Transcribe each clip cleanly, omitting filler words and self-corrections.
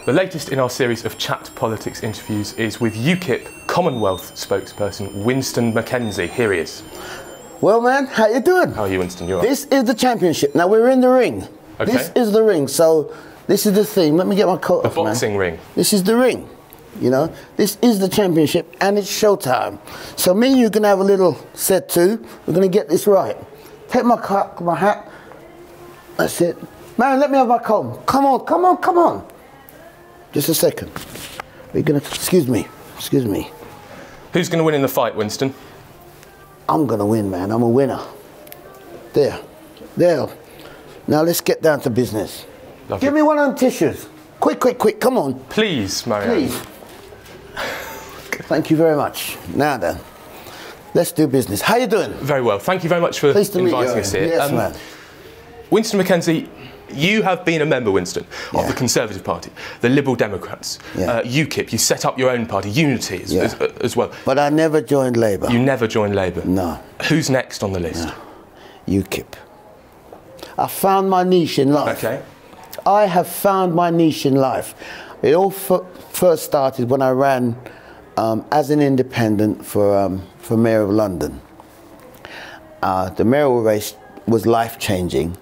The latest in our series of Chat Politics interviews is with UKIP Commonwealth spokesperson Winston McKenzie. Here he is. Well, man, how you doing? How are you, Winston? You all right? This is the championship. Now, we're in the ring. Okay. This is the ring, so this is the thing. Let me get my coat off, man. The boxing ring. This is the ring, you know. This is the championship, and it's showtime. So me and you can have a little set to. We're going to get this right. Take my cup, my hat. That's it. Man, let me have my comb. Come on, come on, come on. Just a second. We're going to... Excuse me. Excuse me. Who's going to win in the fight, Winston? I'm going to win, man. I'm a winner. There. There. Now let's get down to business. Lovely. Give me one of them tissues. Quick, quick, quick. Come on. Please, Marianne. Please. Thank you very much. Now then, let's do business. How you doing? Very well. Thank you very much for inviting us here. Yes, man. Winston McKenzie, you have been a member, Winston, of the Conservative Party, the Liberal Democrats, UKIP. You set up your own party, Unity, as well. But I never joined Labour. You never joined Labour? No. Who's next on the list? No. UKIP. I found my niche in life. Okay. I have found my niche in life. It all first started when I ran as an independent for Mayor of London. The mayoral race was life-changing.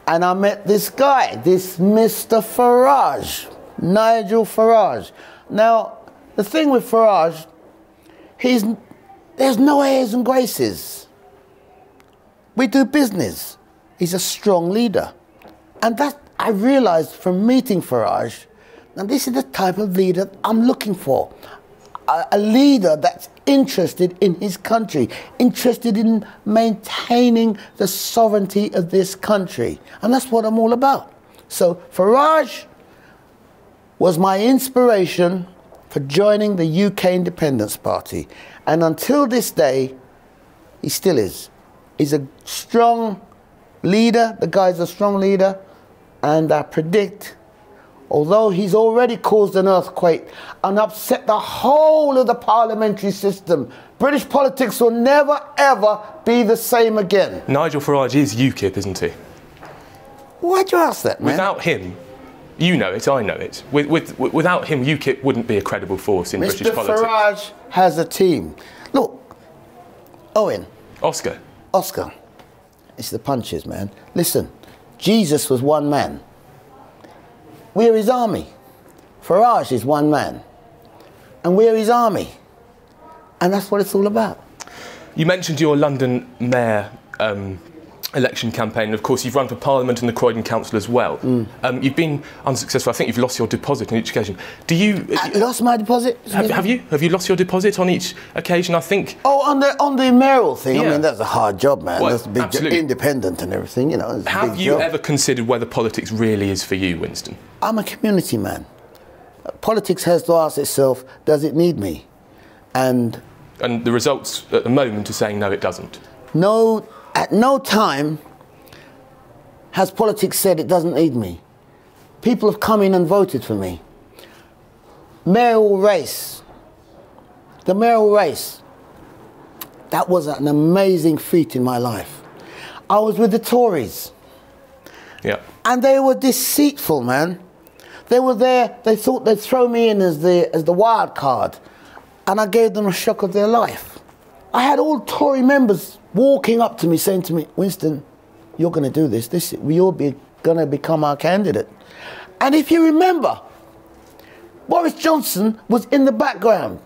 And I met this guy, this Mr. Farage, Nigel Farage. Now, the thing with Farage, there's no airs and graces. We do business. He's a strong leader. And that I realized from meeting Farage, now this is the type of leader I'm looking for. A leader that's interested in his country, interested in maintaining the sovereignty of this country. And that's what I'm all about. So Farage was my inspiration for joining the UK Independence Party. And until this day, he still is. He's a strong leader. The guy's a strong leader. And I predict, although he's already caused an earthquake and upset the whole of the parliamentary system, British politics will never, ever be the same again. Nigel Farage is UKIP, isn't he? Why'd you ask that, man? Without him, you know it, I know it. Without him, UKIP wouldn't be a credible force in British politics. Mr. Farage has a team. Look, Owen. Oscar. Oscar. It's the punches, man. Listen, Jesus was one man. We're his army. Farage is one man. And we're his army. And that's what it's all about. You mentioned your London mayor election campaign. And of course, you've run for Parliament and the Croydon Council as well. You've been unsuccessful. I think you've lost your deposit on each occasion. Do you... lost my deposit? Have you? Have you lost your deposit on each occasion, I think? Oh, on the mayoral thing? Yeah. I mean, that's a hard job, man. Well, that's a big job. Independent and everything, you know. Have you ever considered whether politics really is for you, Winston? I'm a community man. Politics has to ask itself, does it need me? And the results at the moment are saying no, it doesn't. No, at no time has politics said it doesn't need me. People have come in and voted for me. Mayoral race. The mayoral race. That was an amazing feat in my life. I was with the Tories. Yeah. And they were deceitful, man. They were there, they thought they'd throw me in as the wild card. And I gave them a shock of their life. I had all Tory members walking up to me saying to me, Winston, you're going to do this. You're going to become our candidate. And if you remember, Boris Johnson was in the background.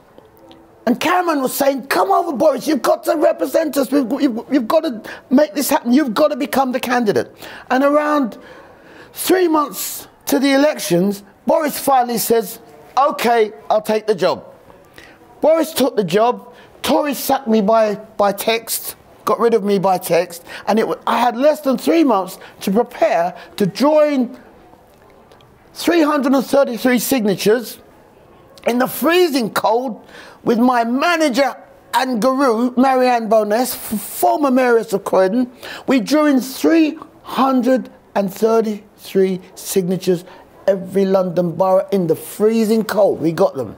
And Cameron was saying, come over, Boris, you've got to represent us. You've got to make this happen. You've got to become the candidate. And around 3 months to the elections, Boris finally says, OK, I'll take the job. Boris took the job. Tories sacked me by text, got rid of me by text, and I had less than 3 months to prepare to join 333 signatures in the freezing cold with my manager and guru, Marianne Bowness, former Mayoress of Croydon. We drew in 333 signatures, every London borough in the freezing cold. We got them.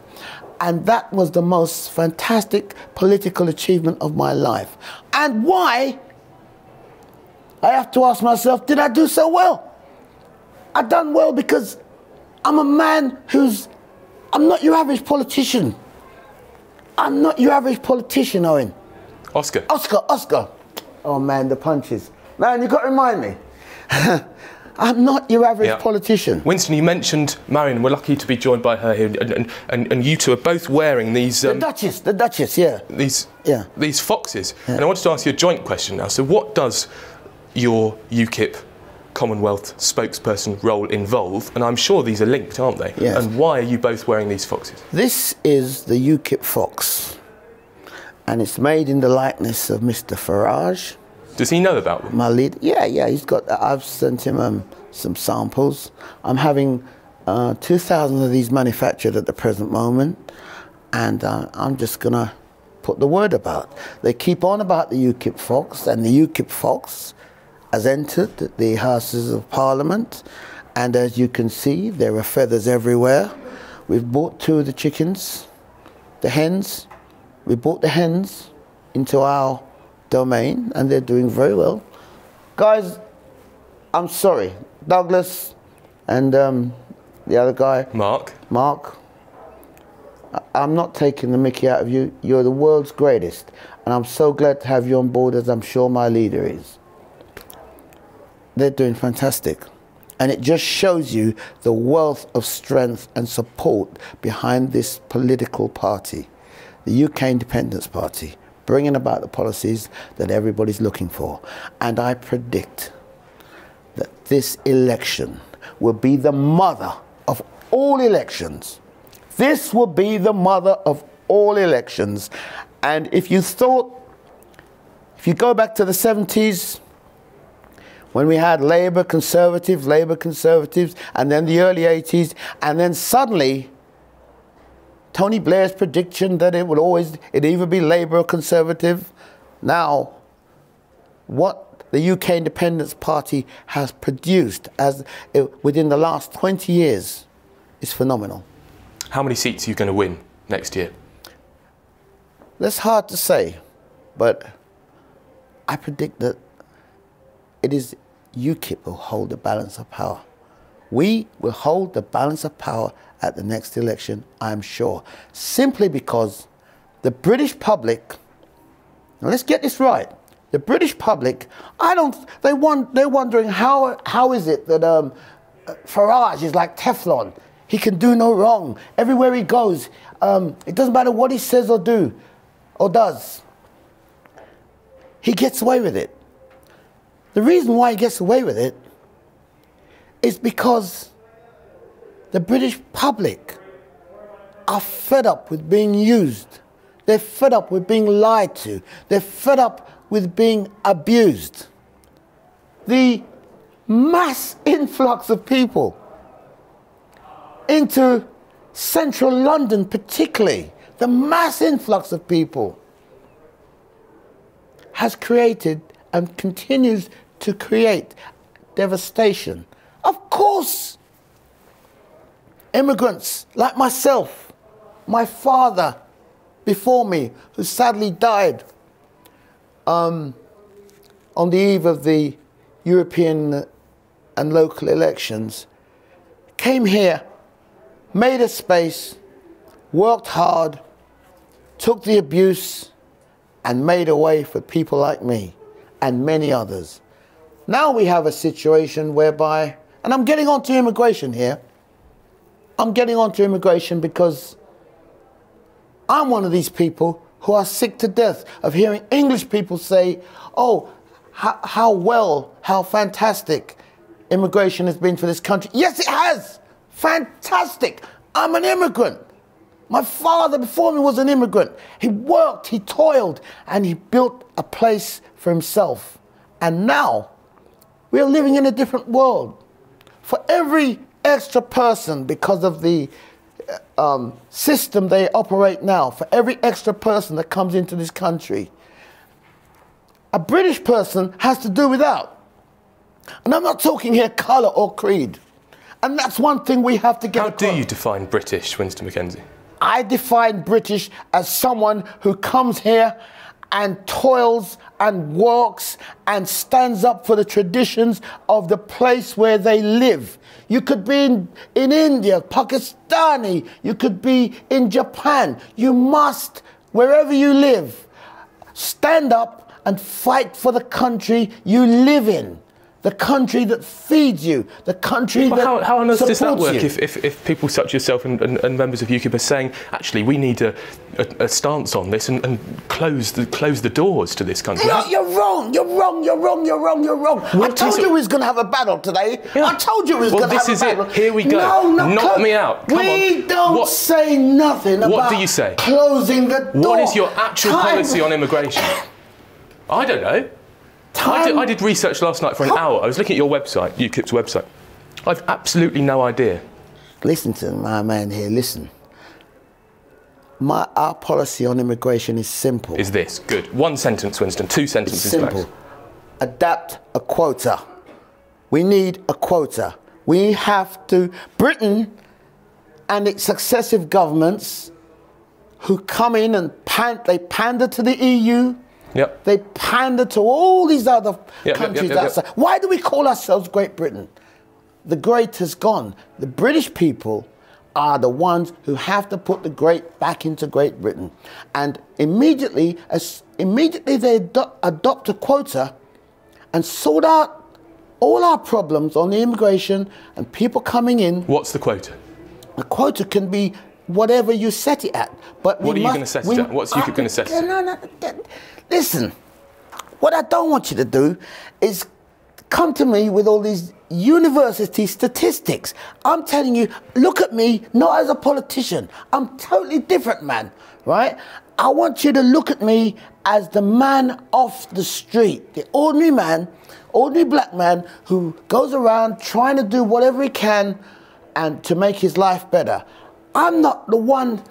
And that was the most fantastic political achievement of my life. And why? I have to ask myself, did I do so well? I done well because I'm a man I'm not your average politician. I'm not your average politician, Owen. Oscar. Oscar. Oh man, the punches. Man, you've got to remind me. I'm not your average politician. Winston, you mentioned Marion. We're lucky to be joined by her here, and you two are both wearing these... the Duchess, yeah. These foxes. Yeah. And I wanted to ask you a joint question now. So what does your UKIP Commonwealth spokesperson role involve? And I'm sure these are linked, aren't they? Yes. And why are you both wearing these foxes? This is the UKIP fox, and it's made in the likeness of Mr. Farage. Does he know about them? My lead, yeah. He's got. I've sent him some samples. I'm having 2,000 of these manufactured at the present moment, and I'm just gonna put the word about. They keep on about the UKIP fox, and the UKIP fox has entered the Houses of Parliament, and as you can see, there are feathers everywhere. We've bought 2 of the chickens, the hens. We bought the hens into our domain, and they're doing very well. Guys, I'm sorry, Douglas and the other guy, Mark. I'm not taking the mickey out of you. You're the world's greatest, and I'm so glad to have you on board, as I'm sure my leader is. They're doing fantastic, and it just shows you the wealth of strength and support behind this political party, the UK Independence Party, bringing about the policies that everybody's looking for. And I predict that this election will be the mother of all elections. This will be the mother of all elections. And if you go back to the 70s, when we had Labour Conservatives, and then the early 80s, and then suddenly Tony Blair's prediction that it'd either be Labour or Conservative. Now, what the UK Independence Party has produced within the last 20 years is phenomenal. How many seats are you going to win next year? That's hard to say, but I predict that it is UKIP will hold the balance of power. We will hold the balance of power at the next election, I'm sure, simply because the British public, now let's get this right, the British public, they're wondering how is it that Farage is like Teflon. He can do no wrong. Everywhere he goes, it doesn't matter what he says or does. He gets away with it. The reason why he gets away with it is because the British public are fed up with being used. They're fed up with being lied to. They're fed up with being abused. The mass influx of people into central London particularly, the mass influx of people has created and continues to create devastation. Of course, immigrants like myself, my father before me, who sadly died on the eve of the European and local elections, came here, made a space, worked hard, took the abuse, and made a way for people like me and many others. Now we have a situation whereby, and I'm getting on to immigration here, I'm getting on to immigration because I'm one of these people who are sick to death of hearing English people say, oh, how fantastic immigration has been for this country. Yes, it has. Fantastic. I'm an immigrant. My father before me was an immigrant. He worked, he toiled, and he built a place for himself. And now we are living in a different world. For every extra person, because of the system they operate now, for every extra person that comes into this country, a British person has to do without. And I'm not talking here colour or creed. And that's one thing we have to get across. How do you define British, Winston McKenzie? I define British as someone who comes here and toils and works and stands up for the traditions of the place where they live. You could be in India, Pakistani, you could be in Japan. You must, wherever you live, stand up and fight for the country you live in. The country that feeds you, the country that supports you. How on earth does that work if people such as yourself and members of UKIP are saying, actually, we need a stance on this and close the doors to this country? No, you're wrong, you're wrong, you're wrong, you're wrong, you're wrong. I told you we was going to have a battle today. Yeah. I told you we was going to have a battle. It. Here we go. No, knock me out. Come we don't say nothing about what do you say? Closing the door. What is your actual policy on immigration? I don't know. I did research last night for an hour. I was looking at your website, UKIP's website. I've absolutely no idea. Listen to my man here, listen. Our policy on immigration is simple. Is this? Good. One sentence, Winston. Two sentences. It's simple. Max. Adapt a quota. We need a quota. We have to... Britain and its successive governments who come in and they pander to the EU. Yep. They pander to all these other countries outside. Why do we call ourselves Great Britain? The great has gone. The British people are the ones who have to put the great back into Great Britain. And immediately they adopt a quota and sort out all our problems on the immigration and people coming in. What's the quota? The quota can be whatever you set it at. But what are you going to set it at? What's UKIP going to set it at? Listen, what I don't want you to do is come to me with all these university statistics. I'm telling you, look at me, not as a politician. I'm totally different, man, right? I want you to look at me as the man off the street, the ordinary man, ordinary black man who goes around trying to do whatever he can and to make his life better. I'm not the one...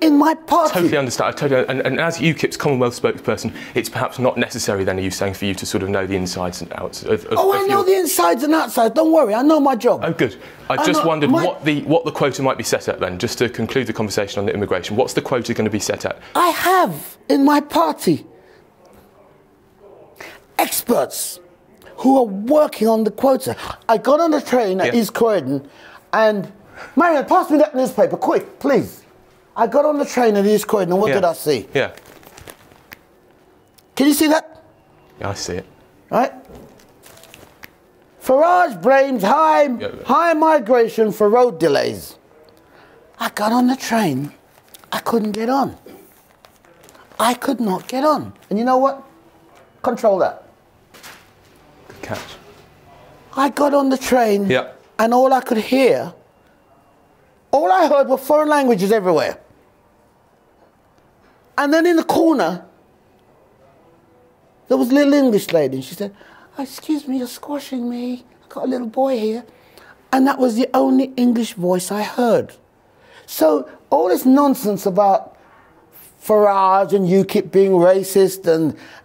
in my party. Totally understand. And as UKIP's Commonwealth spokesperson, it's perhaps not necessary then, are you saying, for you to sort of know the insides and outs of I know the insides and outsides. Don't worry, I know my job. Oh, good. I just wondered what the quota might be set at then, just to conclude the conversation on the immigration. What's the quota going to be set at? I have in my party experts who are working on the quota. I got on the train at East Croydon and, Marion, pass me that newspaper, quick, please. I got on the train at East Croydon and what did I see? Yeah. Can you see that? Yeah, I see it. Right? Farage blames high migration for road delays. I got on the train. I couldn't get on. I could not get on. And you know what? Control that. Good catch. I got on the train and all I could hear, all I heard were foreign languages everywhere. And then in the corner, there was a little English lady. And she said, oh, excuse me, you're squashing me. I've got a little boy here. And that was the only English voice I heard. So all this nonsense about Farage and UKIP being racist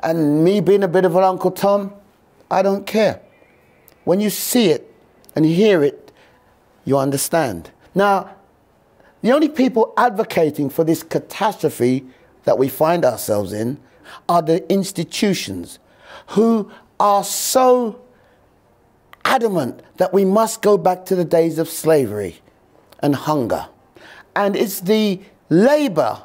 and me being a bit of an Uncle Tom, I don't care. When you see it and you hear it, you understand. Now, the only people advocating for this catastrophe that we find ourselves in are the institutions who are so adamant that we must go back to the days of slavery and hunger. And it's the labour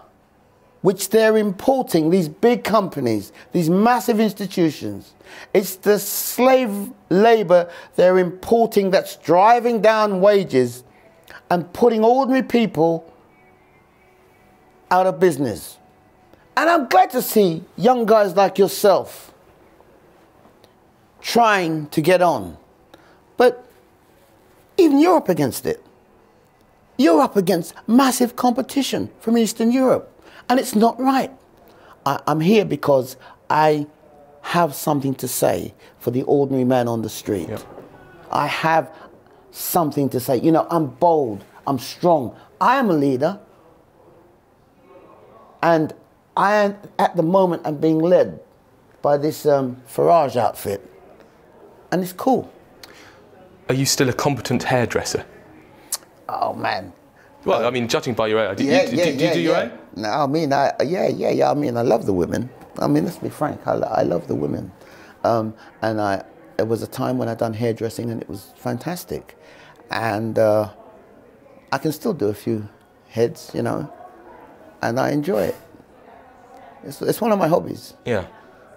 which they're importing, these big companies, these massive institutions. It's the slave labour they're importing that's driving down wages and putting ordinary people out of business. And I'm glad to see young guys like yourself trying to get on. But even you're up against it. You're up against massive competition from Eastern Europe. And it's not right. I'm here because I have something to say for the ordinary man on the street. Yep. I have something to say. You know, I'm bold, I'm strong. I am a leader. And I am, at the moment, I'm being led by this Farage outfit. And it's cool. Are you still a competent hairdresser? Oh, man. Well, I mean, judging by your hair, do you do your own? No, I mean, I love the women. I mean, let's be frank, I love the women. And there was a time when I'd done hairdressing and it was fantastic. And I can still do a few heads, you know, and I enjoy it. It's one of my hobbies. Yeah.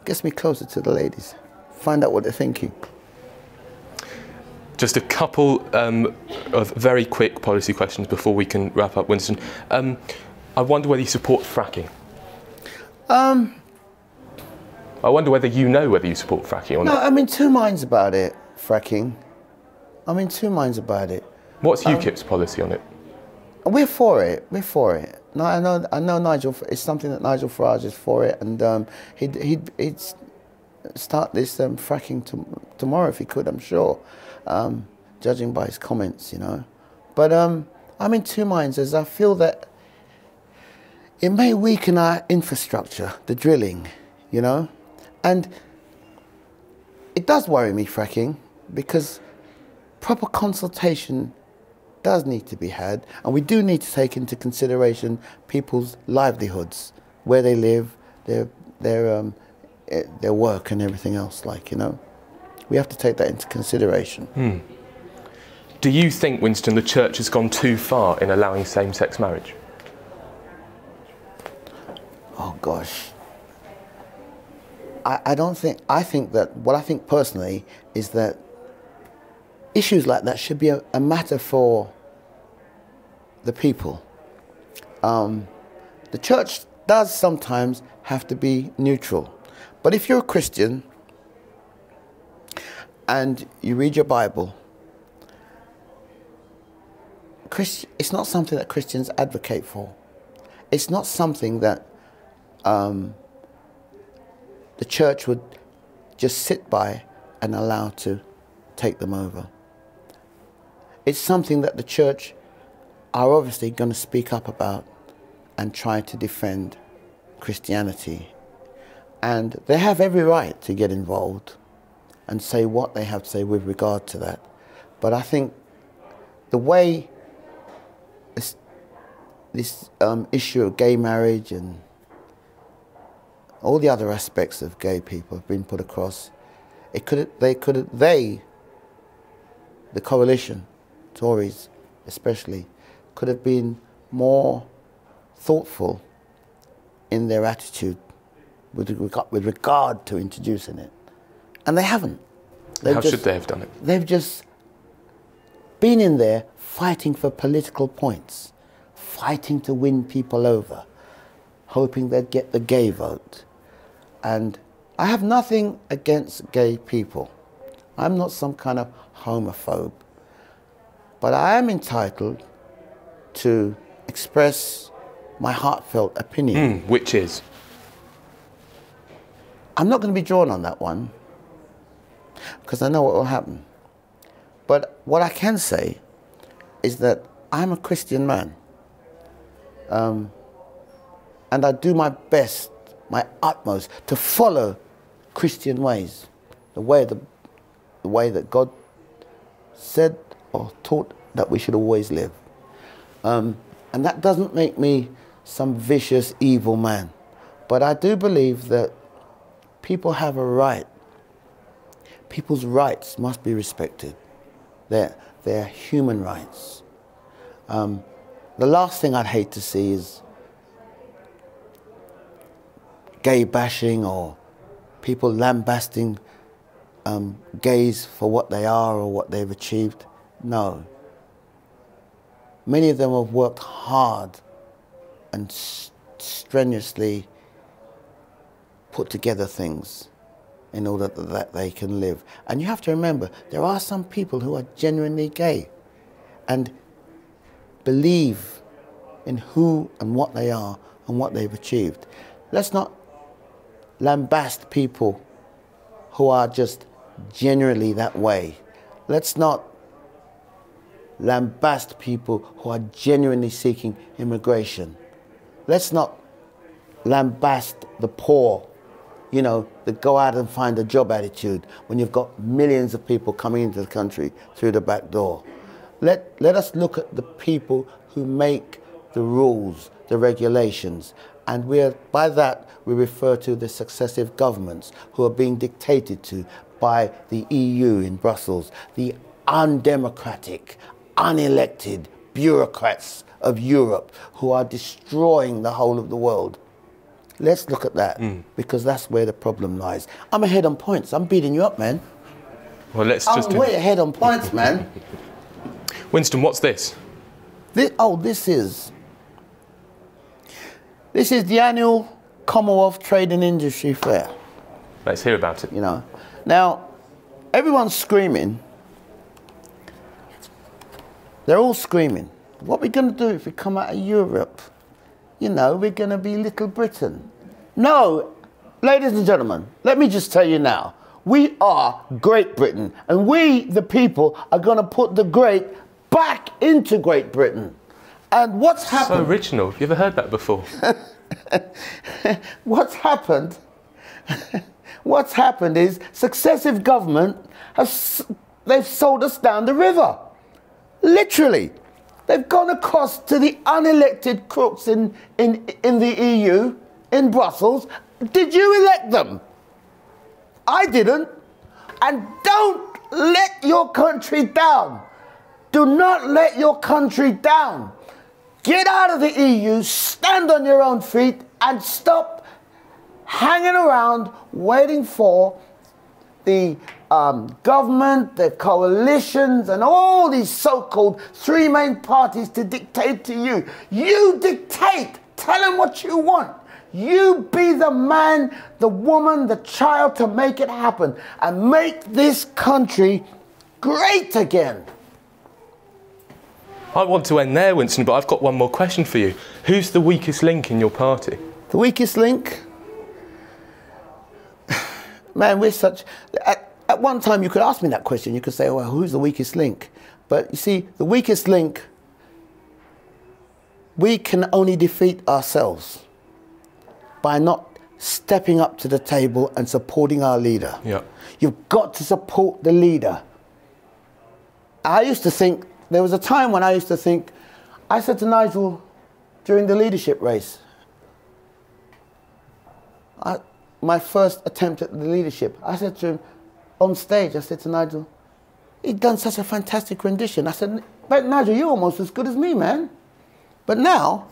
Gets me closer to the ladies. Find out what they're thinking. Just a couple of very quick policy questions before we can wrap up, Winston. I wonder whether you support fracking. I wonder whether you know whether you support fracking or not. No, I'm in two minds about it, fracking. I'm in two minds about it. What's UKIP's policy on it? We're for it. We're for it. No, I know Nigel. It's something that Nigel Farage is for it, and he'd start this fracking tomorrow if he could. I'm sure, judging by his comments, you know. But I'm in two minds, as I feel that it may weaken our infrastructure, the drilling, you know, and it does worry me, fracking, because proper consultation does need to be had, and we do need to take into consideration people's livelihoods, where they live, their work and everything else, like, you know. We have to take that into consideration. Do you think, Winston, the church has gone too far in allowing same-sex marriage? Oh gosh. I don't think, I think that, what I think personally is that issues like that should be a matter for the people. The church does sometimes have to be neutral. But if you're a Christian and you read your Bible, it's not something that Christians advocate for. It's not something that the church would just sit by and allow to take them over. It's something that the church are obviously going to speak up about and try to defend Christianity. And they have every right to get involved and say what they have to say with regard to that. But I think the way this issue of gay marriage and all the other aspects of gay people have been put across, the coalition, Tories especially, could have been more thoughtful in their attitude with regard to introducing it. And they haven't. How should they have done it? They've just been in there fighting for political points, fighting to win people over, hoping they'd get the gay vote. And I have nothing against gay people. I'm not some kind of homophobe. But I am entitled to express my heartfelt opinion. Which is? I'm not going to be drawn on that one, because I know what will happen. But what I can say is that I'm a Christian man. And I do my best, my utmost, to follow Christian ways, the way that God said or taught that we should always live. And that doesn't make me some vicious, evil man. But I do believe that people have a right. People's rights must be respected. They're human rights. The last thing I'd hate to see is gay bashing or people lambasting gays for what they are or what they've achieved. No. Many of them have worked hard and strenuously put together things in order that they can live. And you have to remember, there are some people who are genuinely gay and believe in who and what they are and what they've achieved. Let's not lambast people who are just generally that way. Let's not lambast people who are genuinely seeking immigration. Let's not lambast the poor, you know, the go out and find a job attitude when you've got millions of people coming into the country through the back door. Let us look at the people who make the rules, the regulations, And by that, we refer to the successive governments who are being dictated to by the EU in Brussels, the undemocratic, unelected bureaucrats of Europe who are destroying the whole of the world. Let's look at that, because that's where the problem lies. I'm ahead on points. I'm beating you up, man. Well, I'm way ahead on points, man. Winston, what's this? This is the annual Commonwealth Trade and Industry Fair. Let's hear about it. You know, now everyone's screaming. They're all screaming. What are we going to do if we come out of Europe? You know, we're going to be Little Britain. No, ladies and gentlemen, let me just tell you now. We are Great Britain, and we, the people, are going to put the great back into Great Britain. And what's happened... So original. Have you ever heard that before? What's happened is successive government they've sold us down the river. Literally. They've gone across to the unelected crooks in the EU, in Brussels. Did you elect them? I didn't. And don't let your country down. Do not let your country down. Get out of the EU, stand on your own feet, and stop hanging around waiting for the government, the coalitions, and all these so-called three main parties to dictate to you. You dictate. Tell them what you want. You be the man, the woman, the child to make it happen and make this country great again. I want to end there, Winston, but I've got one more question for you. Who's the weakest link in your party? The weakest link? Man, we're such... At one time, you could ask me that question. You could say, well, who's the weakest link? But you see, the weakest link, we can only defeat ourselves by not stepping up to the table and supporting our leader. Yeah. You've got to support the leader. I used to think, there was a time when I used to think, I said to Nigel during the leadership race, my first attempt at the leadership, I said to him, on stage, I said to Nigel, he'd done such a fantastic rendition. I said, but Nigel, you're almost as good as me, man. But now,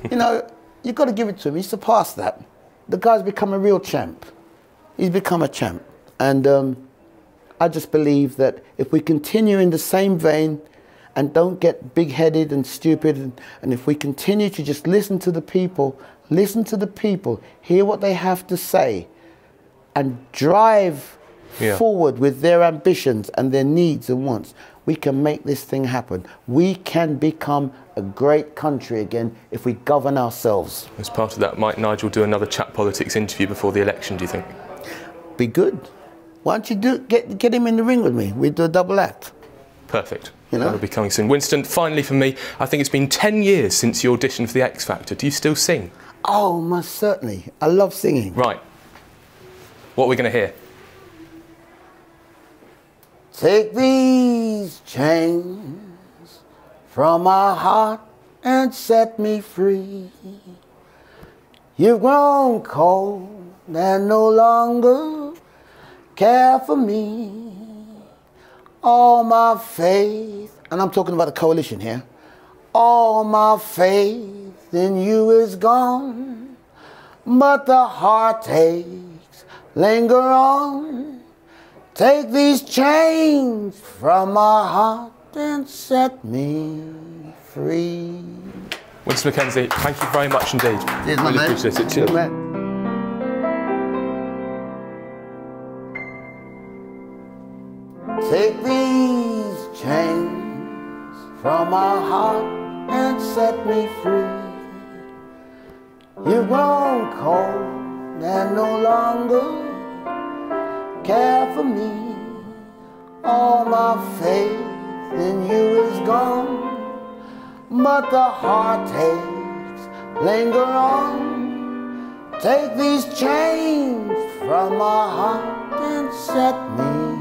you know, you've got to give it to him. He's surpassed that. The guy's become a real champ. He's become a champ. And I just believe that if we continue in the same vein and don't get big-headed and stupid, and if we continue to just listen to the people, hear what they have to say, and drive forward with their ambitions and their needs and wants, we can make this thing happen. We can become a great country again if we govern ourselves. As part of that, might Nigel do another Chat Politics interview before the election, do you think? Be good. Why don't you get him in the ring with me? We'll do a double act. Perfect. You know? That'll be coming soon. Winston, finally for me, I think it's been 10 years since you auditioned for the X Factor. Do you still sing? Oh, most certainly. I love singing. Right. What are we going to hear? Take these chains from my heart and set me free. You've grown cold and no longer care for me. All my faith, and I'm talking about the coalition here, all my faith in you is gone, but the heartaches linger on. Take these chains from my heart and set me free. Winston McKenzie, thank you very much indeed. Cheers, really man. appreciate it. Cheers, man. Take these chains from my heart and set me free. You've grown cold and no longer care for me. All my faith in you is gone, but the heartaches linger on. Take these chains from my heart and set me